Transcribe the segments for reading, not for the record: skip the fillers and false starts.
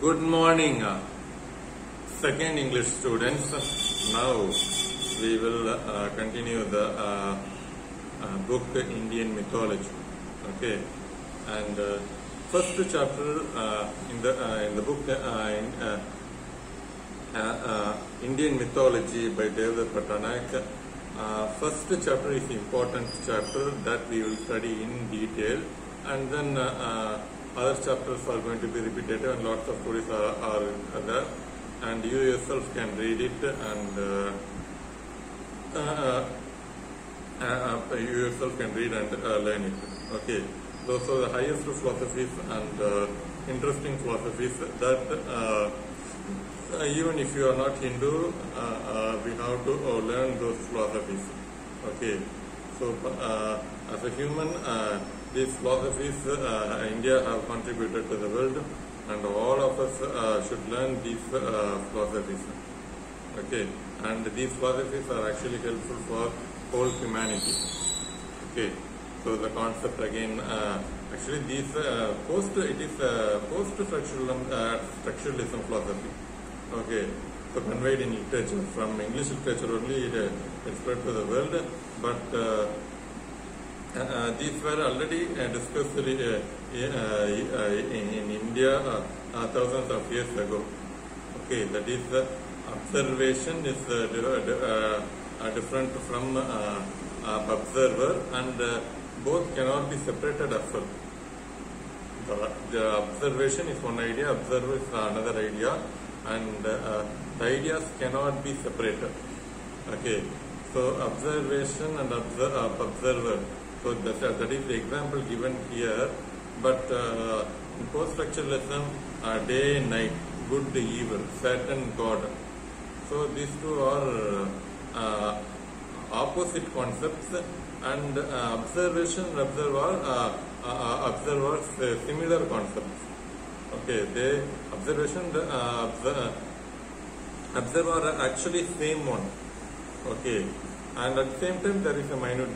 Good morning, second English students. Now we will continue the book Indian Mythology. Okay, and first chapter in the book Indian Mythology by Devdutt Pattanaik. First chapter is important chapter that we will study in detail, and then other chapters are going to be repetitive and lots of stories are there, and you yourself can read it and you yourself can read and learn it. Okay, so the highest philosophies and interesting philosophies that even if you are not Hindu, we have to learn those philosophies. Okay, so as a human, these philosophies India have contributed to the world, and all of us should learn these philosophies. Okay, and these philosophies are actually helpful for whole humanity. Okay, so the concept again, actually these post-structuralism philosophy. Okay, so conveyed in literature, from English literature only it spread to the world, but these were already discussed in India thousands of years ago. Okay, that is observation is different from observer, and both cannot be separated as well. The observation is one idea, observer is another idea, and the ideas cannot be separated. Okay, so observation and observer. So that is the example given here. But in post-structuralism, day and night, good, evil, Satan, God. So these two are opposite concepts, and observation and observers similar concepts. Okay, observation observer are actually same one. Okay, and at the same time there is a minute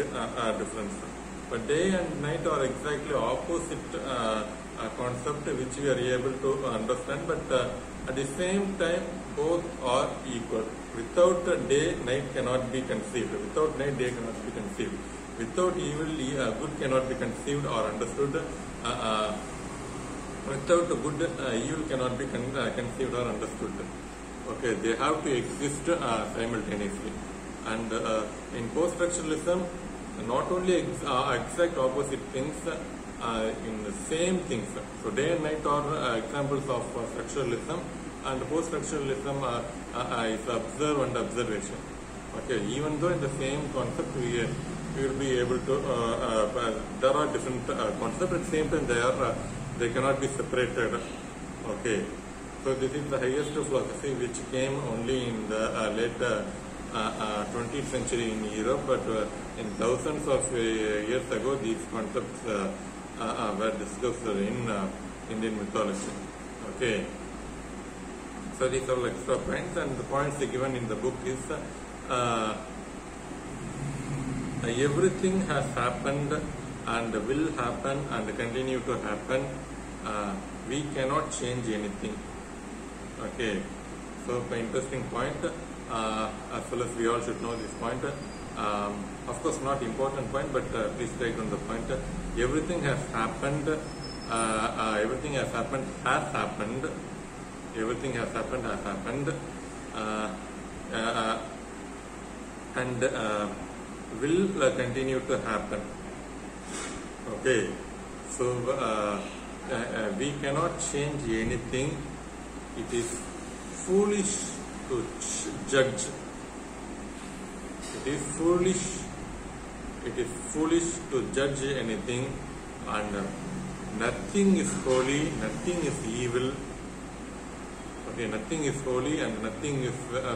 difference. But day and night are exactly opposite concept which we are able to understand. But at the same time both are equal. Without day, night cannot be conceived. Without night, day cannot be conceived. Without evil, good cannot be conceived or understood. Without good, evil cannot be conceived or understood. Okay, they have to exist simultaneously. And in post-structuralism, not only exact opposite things, in the same things. So day and night are examples of structuralism, and post-structuralism is observe and observation. Okay, even though in the same concept we will be able to, there are different concepts, at the same time they cannot be separated. Okay, so this is the highest philosophy which came only in the late 20th century in Europe, but in thousands of years ago these concepts were discussed in Indian mythology. Okay, so these are all extra points, and the points given in the book is everything has happened and will happen and continue to happen. We cannot change anything. Okay, so the interesting point, as well as we all should know this point. Of course not important point, but please take on the point. Everything has happened, everything has happened, everything has happened, and will continue to happen. Okay, so we cannot change anything. It is foolish to judge. It is foolish to judge anything, and nothing is holy, nothing is evil. Okay, nothing is holy and nothing is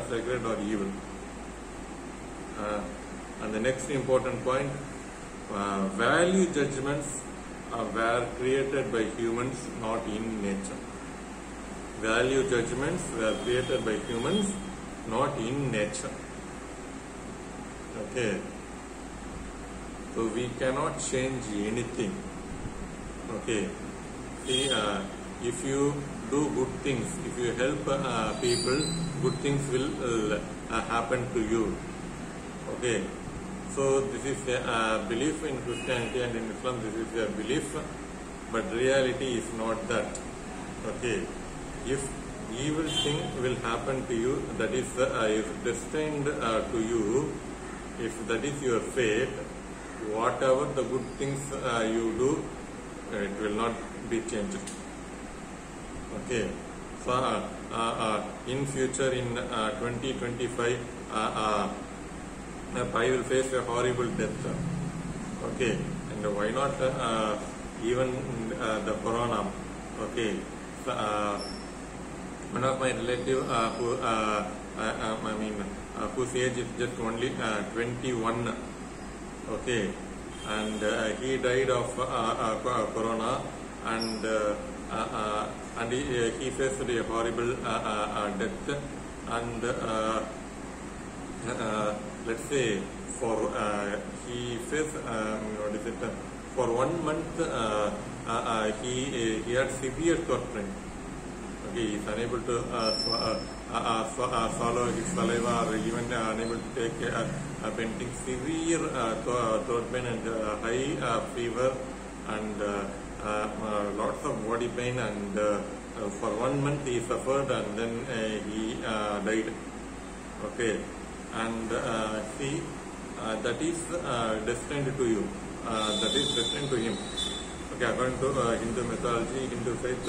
sacred or evil. And the next important point, value judgments were created by humans, not in nature. Value judgments were created by humans, not in nature. Okay, so we cannot change anything. Okay, see, if you do good things, if you help people, good things will happen to you. Okay, so this is a belief in Christianity, and in Islam this is a belief, but reality is not that. Okay, if evil thing will happen to you, that is destined to you, if that is your fate, whatever the good things you do, it will not be changed. Okay, so in future, in 2025, I will face a horrible death. Okay, and why not even the corona? Okay, so, one of my relative whose age is just only 21. Okay, and he died of corona, and he faced a horrible death, and let's say for he faced what is it, for 1 month he had severe torturing. Okay, he is unable to swallow his saliva, or even unable to take venting, severe throat pain and high fever, and lots of body pain, and for 1 month he suffered, and then he died. Okay, and see, that is destined to you, that is destined to him. Okay, according to Hindu mythology, Hindu faith,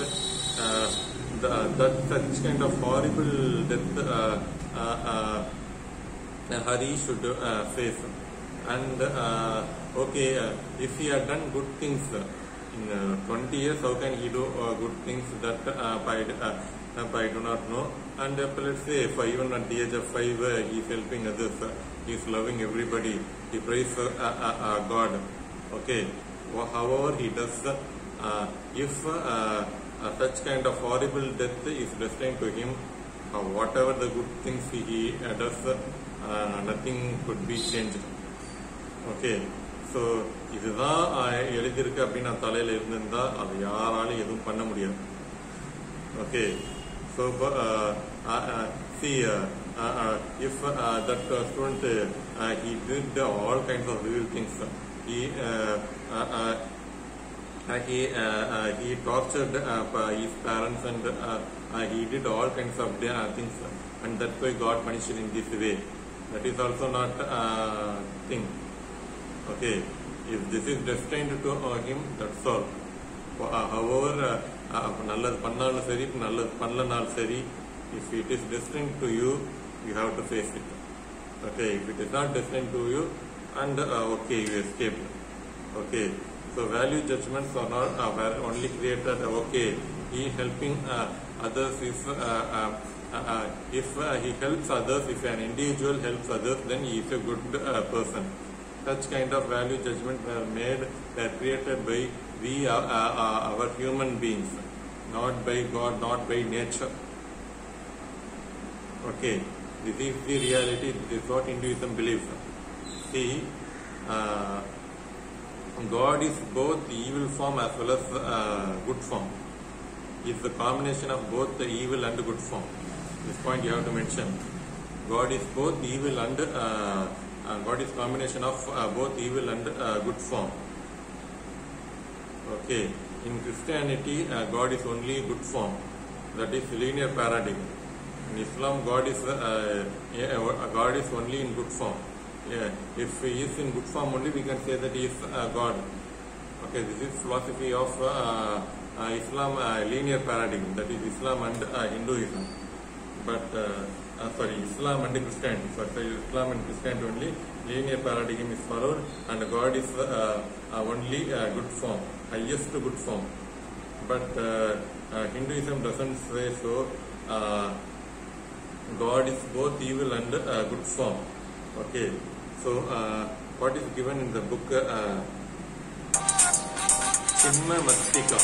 that such kind of horrible death Hari should face. And okay, if he had done good things in 20 years, how can he do good things? That I do not know. And let's say, if even at the age of 5, he is helping others, he is loving everybody, he prays God. Okay, however he does, if such kind of horrible death is destined to him, whatever the good things he does, nothing could be changed. Okay, so இதுதான் எழுதியிருக்கு அப்படின்னு தலையில இருந்திருந்தா அது யாராலும் எதுவும் பண்ண முடியாது. Okay, so see, if that student he did all kinds of evil things, he tortured his parents, and he did all kinds of things, and that's why God punished him in this way. That is also not a thing. Okay, if this is destined to him, that's all. However, நல்லது பண்ணாலும் சரி, நல்லது பண்ணலனாலும் சரி, if it is destined to you, you have to face it. Okay, if it is not destined to you, and okay, you escaped. Okay, so value judgments are not only created. Okay, he helping others, if he helps others, if an individual helps others, then he is a good person. Such kind of value judgments were made, were created by our human beings, not by God, not by nature. Okay, this is the reality. This is what Hinduism believes. See, God is both evil form as well as good form. He is the combination of both the evil and the good form. This point you have to mention. God is both evil and God is combination of both evil and good form. Okay, in Christianity, God is only good form. That is linear paradigm. In Islam, God is only in good form. Yeah, if he is in good form only, we can say that he is God. Okay, this is philosophy of Islam, linear paradigm. That is Islam and Hinduism. But Islam and Christianity. Islam and Christianity only linear paradigm is followed, and God is only good form, highest good form. But Hinduism doesn't say so. God is both evil and good form. Okay, so what is given in the book Chimma Mastika?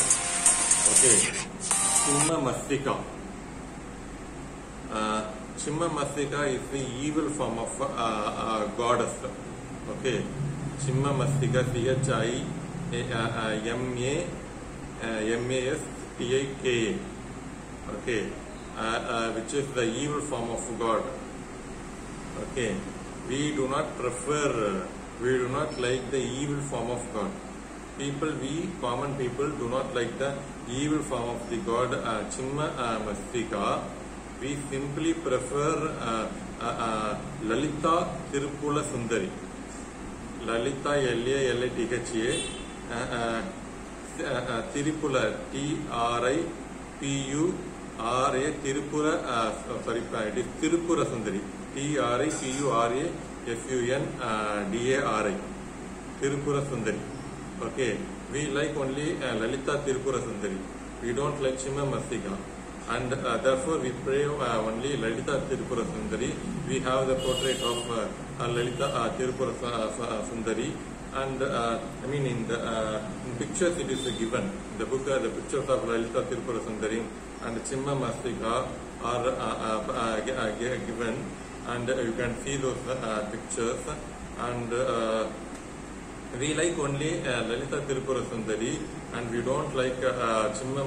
Okay, Chimma Mastika. Chimma Mastika is the evil form of goddess. Okay, Chimma Mastika, Tika, okay, which is the evil form of God. Okay, we do not prefer, we do not like the evil form of God. We common people do not like the evil form of the God Chimma Mastika. We simply prefer Lalita Tirupula Sundari. Lalita L-A-L-A-T-H-A Tirupula T-R-I-P-U-R-A Tirupura sorry, it is Tirupura Sundari. T-R-I-P-U-R-A-S-U-N-D-A-R-I Tirupura Sundari. Okay, we like only Lalita Tirupura Sundari. We don't like Chimma Mastika. And therefore we pray only Lalita Tirupura Sundari. We have the portrait of Lalita Tirupura Sundari. And I mean in the in pictures it is given. The book, the pictures of Lalita Tirupura Sundari and Chimma Mastika are given. And you can see those pictures. And we like only Lalita Tirupura Sundari, and we don't like Chimma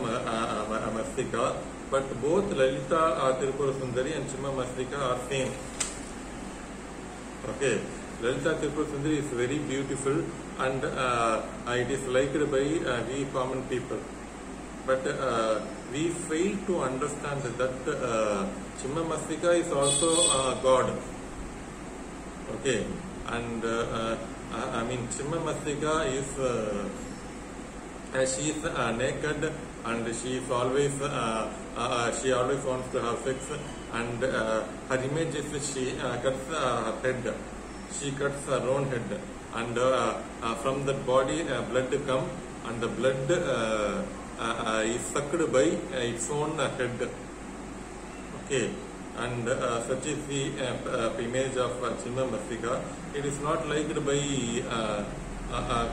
Mastika. But both Lalita Tirupura Sundari and Chimma Mastika are same. Okay, Lalita Tirupura Sundari is very beautiful, and it is liked by we common people. But we fail to understand that Chimma Mastika is also God. Okay, and I mean Chimma Mastika is she is naked, and she is always she always wants to have sex, and her image is she cuts her head, she cuts her own head, and from that body blood come, and the blood is sucked by its own head. Okay, and such is the image of Chimma Mastika. It is not liked by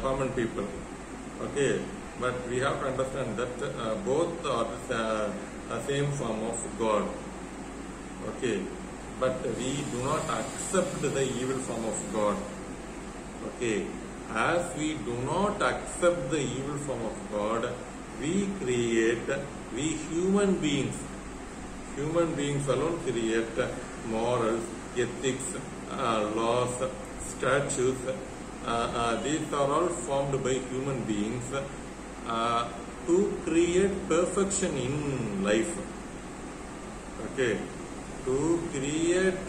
common people. Okay, but we have to understand that both are the same form of God. Okay, but we do not accept the evil form of God. Okay, as we do not accept the evil form of God, we human beings alone create morals, ethics, laws, statutes. These are all formed by human beings to create perfection in life. Okay, to create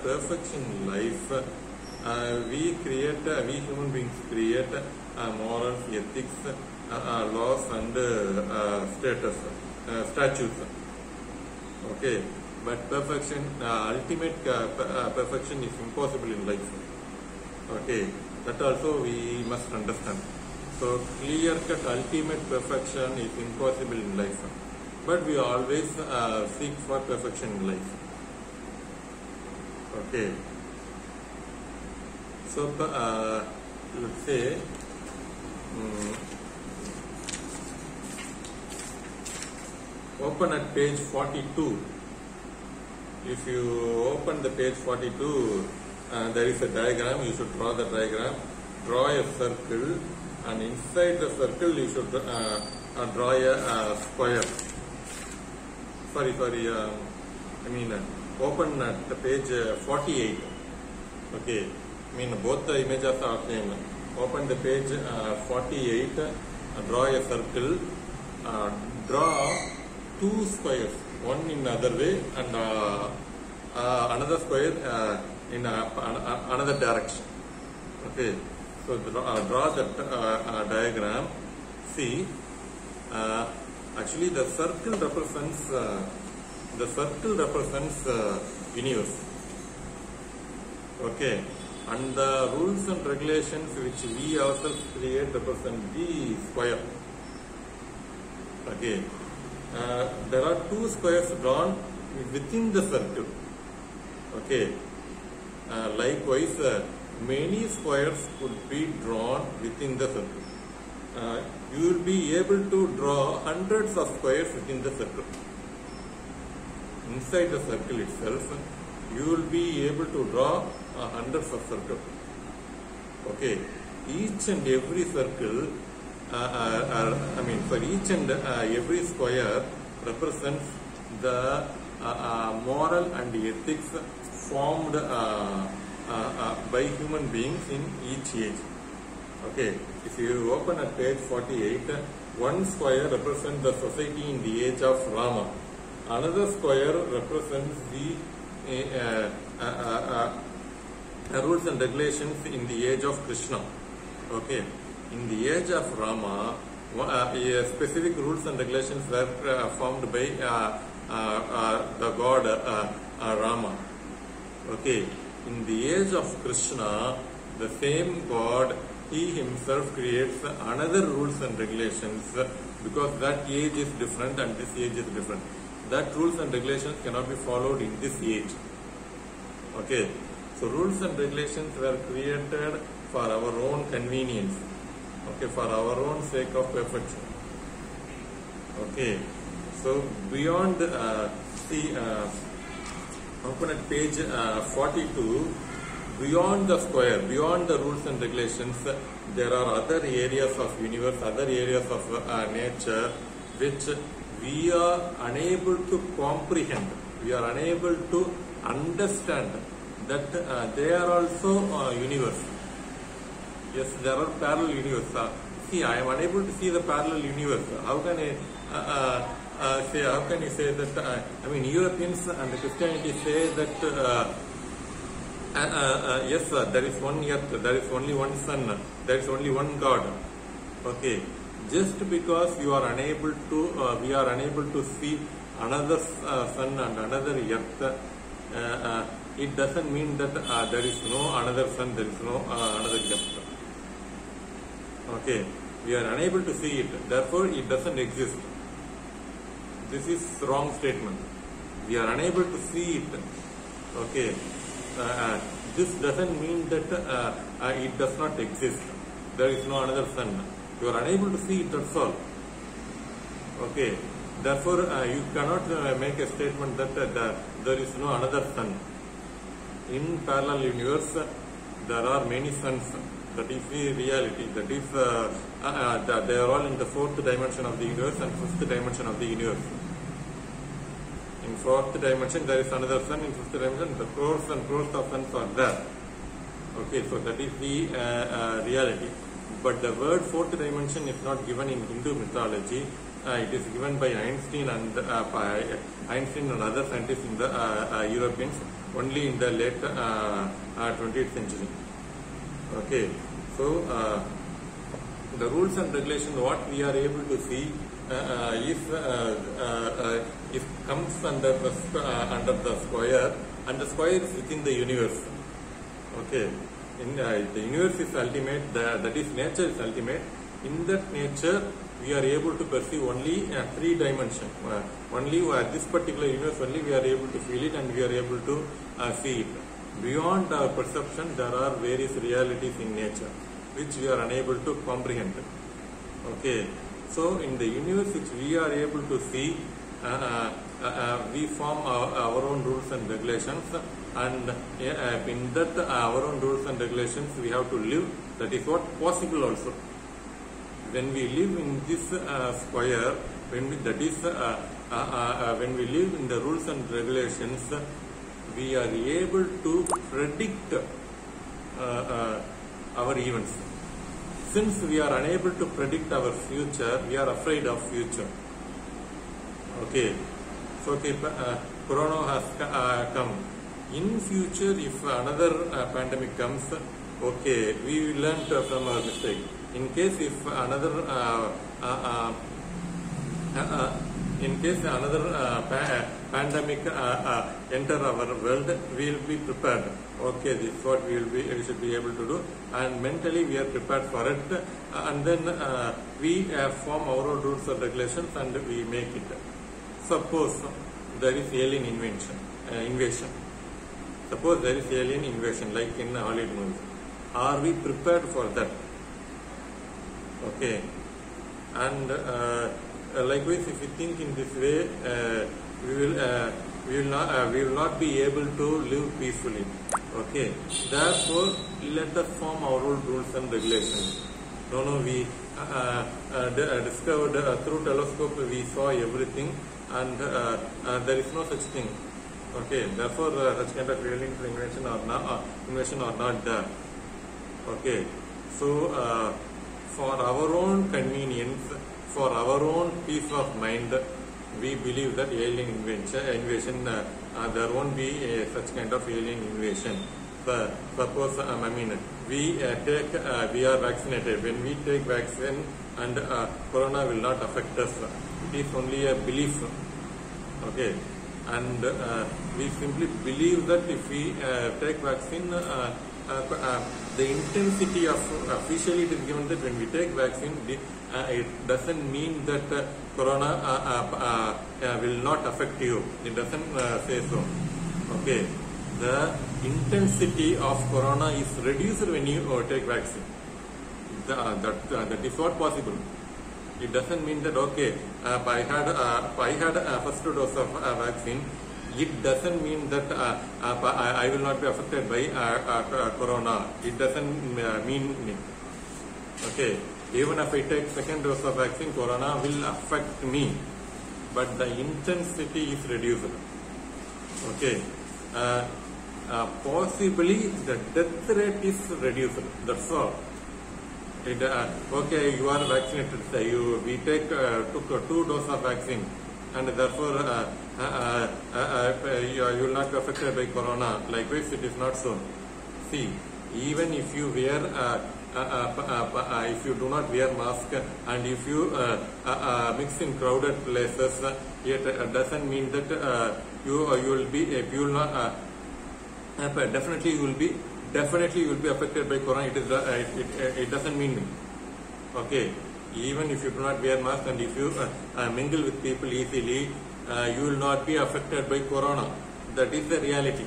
perfection in life, we human beings create morals, ethics, laws, and statutes. Okay, but perfection, ultimate perfection is impossible in life. Okay, that also we must understand. So clear-cut ultimate perfection is impossible in life, but we always seek for perfection in life. Okay, so let's say open at page 42. If you open the page 42, there is a diagram. You should draw the diagram. Draw a circle, and inside the circle you should draw a square. Sorry. Open at the page 48. Okay. Both the images are same. Open the page 48. Draw a circle. Draw two squares. One in other way, and another square in another direction. Okay, so draw that diagram. See, actually the circle represents universe. Okay, and the rules and regulations which we ourselves create represent the square. Okay. There are two squares drawn within the circle. Okay. Likewise, many squares could be drawn within the circle. You will be able to draw hundreds of squares within the circle. Inside the circle itself, you will be able to draw hundreds of circles. Okay. Each and every circle for each and every square represents the moral and ethics formed by human beings in each age. Okay, if you open at page 48, one square represents the society in the age of Rama. Another square represents the rules and regulations in the age of Krishna. Okay, in the age of Rama, specific rules and regulations were formed by the god Rama. Okay, in the age of Krishna, the same god, he himself creates another rules and regulations, because that age is different and this age is different. That rules and regulations cannot be followed in this age. Okay, so rules and regulations were created for our own convenience. Okay, for our own sake of perfection. Okay, so beyond open at page 42. Beyond the square, beyond the rules and regulations, there are other areas of universe, other areas of nature, which we are unable to comprehend. We are unable to understand that they are also universe. Yes, there are parallel universe. See, I am unable to see the parallel universe. How can I say? How can you say that? Europeans and Christianity say that. Yes, sir, there is one earth, there is only one sun, there is only one God. Okay, just because you are unable to, we are unable to see another sun and another earth, it doesn't mean that there is no another sun, there is no another earth. Okay, we are unable to see it, therefore it doesn't exist. This is wrong statement. We are unable to see it. Okay. This doesn't mean that it does not exist. There is no another sun. You are unable to see it, that's all. Okay. Therefore, you cannot make a statement that there is no another sun. In parallel universe, there are many suns. That is the reality. That is, they are all in the fourth dimension of the universe and fifth dimension of the universe. In fourth dimension, there is another sun. In fifth dimension, the crores and crores of suns are there. Okay, so that is the reality. But the word fourth dimension is not given in Hindu mythology. It is given by Einstein and other scientists in the Europeans only in the late 20th century. Okay, so the rules and regulations, what we are able to see. If comes under the square, and the square is within the universe. Okay, the universe is ultimate. That is, nature is ultimate. In that nature, we are able to perceive only 3 dimensions. Only this particular universe only we are able to feel it and we are able to see it. Beyond our perception, there are various realities in nature which we are unable to comprehend. Okay. So, in the universe which we are able to see, we form our own rules and regulations, and in that our own rules and regulations we have to live. That is what possible also. When we live in this square, when we live in the rules and regulations, we are able to predict our events. Since we are unable to predict our future, we are afraid of future. Okay, so Corona has come. In future, if another pandemic comes, okay, we will learn from our mistake. In case if another pandemic enter our world, we will be prepared. Okay, this is what we should be able to do, and mentally we are prepared for it, and then we form our own rules and regulations and we make it. Suppose there is alien invasion. Suppose there is alien invasion like in Hollywood movies. Are we prepared for that? Okay, and likewise, if we think in this way, we will not be able to live peacefully. Okay, therefore let us form our own rules and regulations. No, we discovered through telescope. We saw everything, and there is no such thing. Okay, therefore such kind of alien invention are not there. Okay, so for our own convenience, for our own peace of mind, we believe that alien invasion there won't be such kind of alien invasion. Suppose we are vaccinated. When we take vaccine, and corona will not affect us. It is only a belief. Okay, and we simply believe that if we take vaccine, the intensity of officially it is given that when we take vaccine, it doesn't mean that corona will not affect you. It doesn't say so. Okay, the intensity of corona is reduced when you take vaccine. That is what possible. It doesn't mean that okay, I had a first dose of vaccine. It doesn't mean that I will not be affected by corona. It doesn't mean me. Okay, even if I take second dose of vaccine, corona will affect me, but the intensity is reduced. Okay, possibly the death rate is reduced. That's all. Okay, you are vaccinated. We took 2 doses of vaccine, and therefore you will not be affected by corona. Likewise, it is not so. See, even if you wear, if you do not wear mask, and if you mix in crowded places, it doesn't mean that you will be. You will not. Definitely, you will be. Definitely, you will be affected by corona. It doesn't mean. Okay, even if you do not wear mask and if you mingle with people easily, you will not be affected by corona. That is the reality.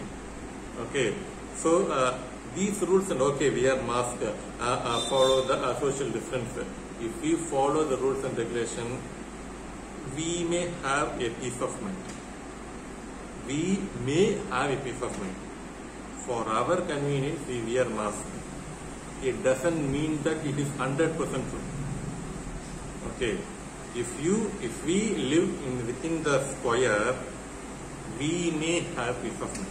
Okay, so these rules and okay, wear mask, follow the social distance. If we follow the rules and regulation, we may have a peace of mind. We may have a peace of mind. For our convenience, we wear mask. It doesn't mean that it is 100% true. Okay, if we live within the square, we may have peace of mind.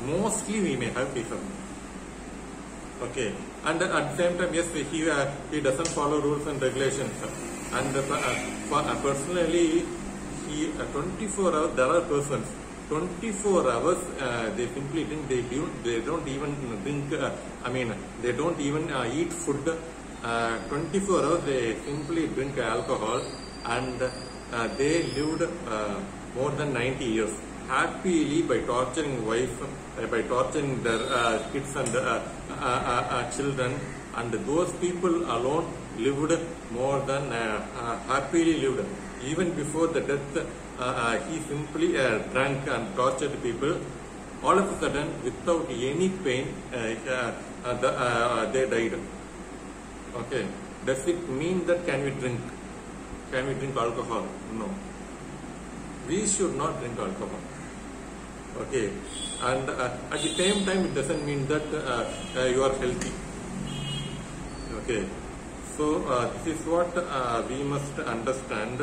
Mostly, we may have peace of mind. Okay, and at the same time, yes, he doesn't follow rules and regulations. And personally, 24 hours, there are persons. 24 hours, they simply drink. They don't even drink. They don't even eat food. 24 hours, they simply drink alcohol, and they lived more than 90 years happily by torturing wife, by torturing their kids and children. And those people alone lived more than happily lived. Even before the death, he simply drank and tortured people. All of a sudden, without any pain, they died. Okay. Does it mean that can we drink? Can we drink alcohol? No. We should not drink alcohol. Okay. And at the same time, it doesn't mean that you are healthy. Okay. So this is what we must understand.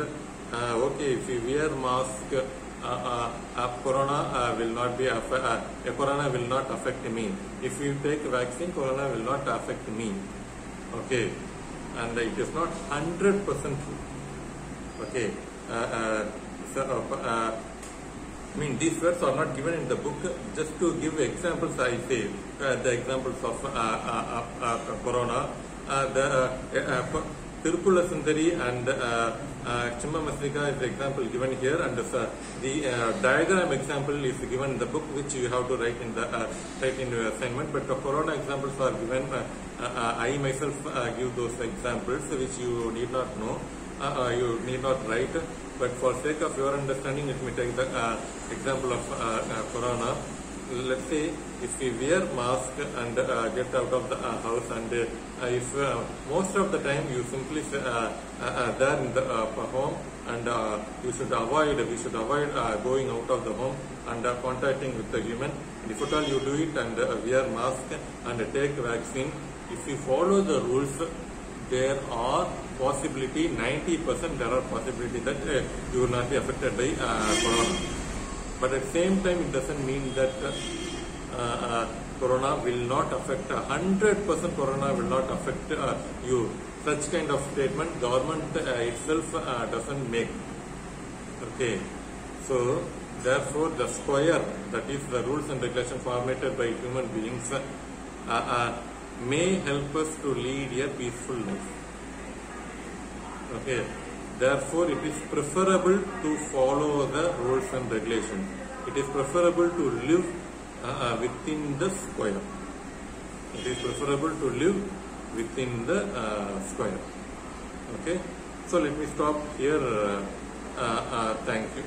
Okay, if we wear mask, corona will not be corona will not affect me. If you take vaccine, corona will not affect me. Okay, and it is not 100% true. Okay, these words are not given in the book. Just to give examples, I say the examples of corona. Tirupula Sundari and Chimma Masrika is the example given here, and the diagram example is given in the book, which you have to write in your assignment. But the corona examples are given. I myself give those examples, which you need not know, you need not write. But for sake of your understanding, let me take the example of corona. Let's say if we wear mask and get out of the house, and if most of the time you simply there in the home, and we should avoid going out of the home and contacting with the human. If at all you do it and wear mask and take vaccine, if you follow the rules, there are possibility, 90% there are possibility that you will not be affected by corona. But at the same time, it doesn't mean that corona will not affect 100%. Corona will not affect you. Such kind of statement government itself doesn't make. Okay, so therefore the square, that is the rules and regulations formulated by human beings, may help us to lead a peaceful life. Okay, therefore it is preferable to follow the rules and regulations. It is preferable to live within the square. It is preferable to live within the square. Okay, so let me stop here. Thank you.